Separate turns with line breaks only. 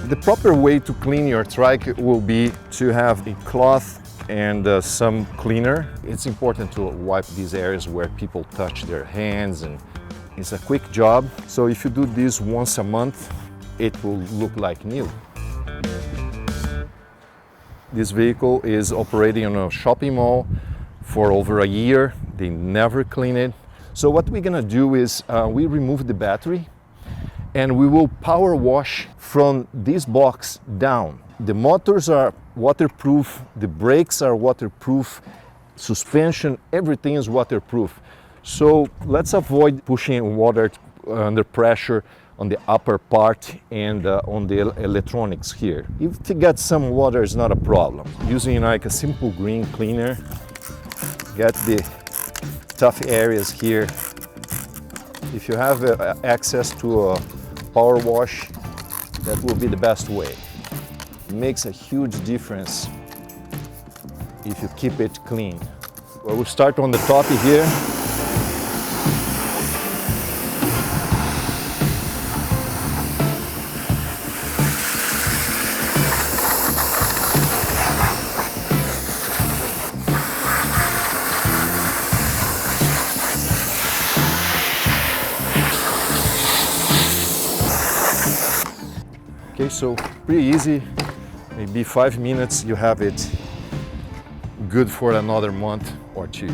The proper way to clean your trike will be to have a cloth and some cleaner. It's important to wipe these areas where people touch their hands, and it's a quick job. So if you do this once a month, it will look like new. This vehicle is operating on a shopping mall for over a year. They never clean it. So what we're gonna do is we remove the battery and we will power wash from this box down. The motors are waterproof, the brakes are waterproof, suspension, everything is waterproof. So let's avoid pushing water under pressure on the upper part and on the electronics here. If to get some water is not a problem. Using like a simple green cleaner, get the tough areas here. If you have access to a power wash, that will be the best way. It makes a huge difference if you keep it clean. Well, we'll start on the top here. Okay, so pretty easy, maybe 5 minutes, you have it good for another month or two.